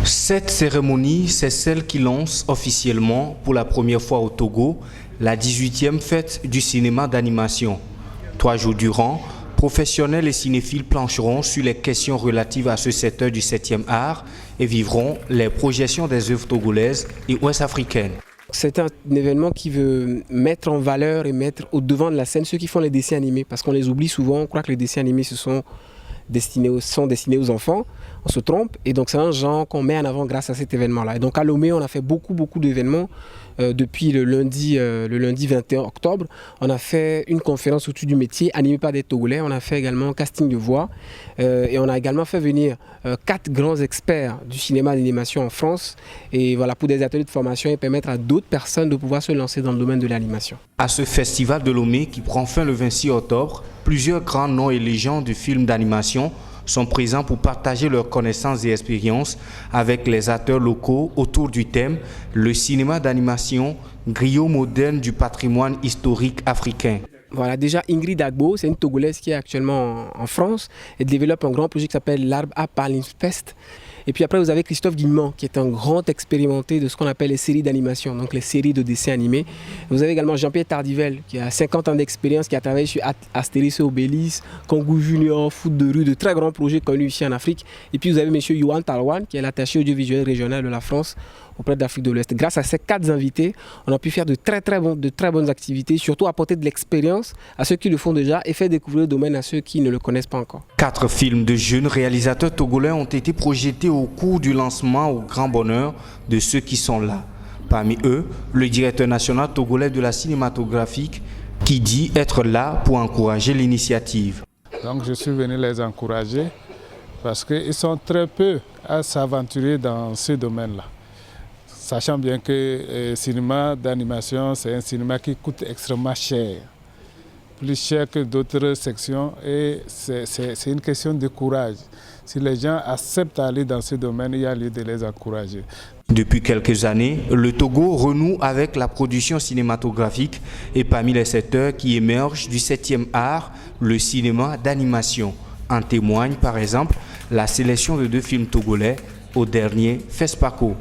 Cette cérémonie, c'est celle qui lance officiellement pour la première fois au Togo la 18e fête du cinéma d'animation. 3 jours durant, professionnels et cinéphiles plancheront sur les questions relatives à ce secteur du 7e art et vivront les projections des œuvres togolaises et ouest-africaines. C'est un événement qui veut mettre en valeur et mettre au devant de la scène ceux qui font les dessins animés, parce qu'on les oublie souvent, on croit que les dessins animés sont destinés aux enfants, on se trompe, et donc c'est un genre qu'on met en avant grâce à cet événement-là. Et donc à Lomé, on a fait beaucoup d'événements depuis le lundi 21 octobre. On a fait une conférence autour du métier animée par des Togolais, on a fait également un casting de voix, et on a également fait venir 4 grands experts du cinéma d'animation en France, et voilà, pour des ateliers de formation et permettre à d'autres personnes de pouvoir se lancer dans le domaine de l'animation. À ce festival de Lomé qui prend fin le 26 octobre, plusieurs grands noms et légendes du film d'animation sont présents pour partager leurs connaissances et expériences avec les acteurs locaux autour du thème « Le cinéma d'animation, griot moderne du patrimoine historique africain ». Voilà, déjà Ingrid Agbo, c'est une Togolaise qui est actuellement en France et développe un grand projet qui s'appelle l'Arbre à Palinfest. Et puis après, vous avez Christophe Guillemont, qui est un grand expérimenté de ce qu'on appelle les séries d'animation, donc les séries de dessins animés. Vous avez également Jean-Pierre Tardivel, qui a 50 ans d'expérience, qui a travaillé sur Astérix et Obélix, Kangoo Junior, Foot de rue, de très grands projets connus ici en Afrique. Et puis vous avez M. Yohan Talwan, qui est l'attaché audiovisuel régional de la France auprès d'Afrique de l'Ouest. Grâce à ces 4 invités, on a pu faire de très bonnes activités, surtout apporter de l'expérience à ceux qui le font déjà et faire découvrir le domaine à ceux qui ne le connaissent pas encore. 4 films de jeunes réalisateurs togolais ont été projetés au cours du lancement au grand bonheur de ceux qui sont là. Parmi eux, le directeur national togolais de la cinématographique qui dit être là pour encourager l'initiative. Donc je suis venu les encourager parce qu'ils sont très peu à s'aventurer dans ce domaine-là. Sachant bien que le cinéma d'animation, c'est un cinéma qui coûte extrêmement cher, plus cher que d'autres sections, et c'est une question de courage. Si les gens acceptent d'aller dans ce domaine, il y a lieu de les encourager. Depuis quelques années, le Togo renoue avec la production cinématographique et parmi les secteurs qui émergent du 7e art, le cinéma d'animation. En témoigne par exemple la sélection de 2 films togolais au dernier FESPACO.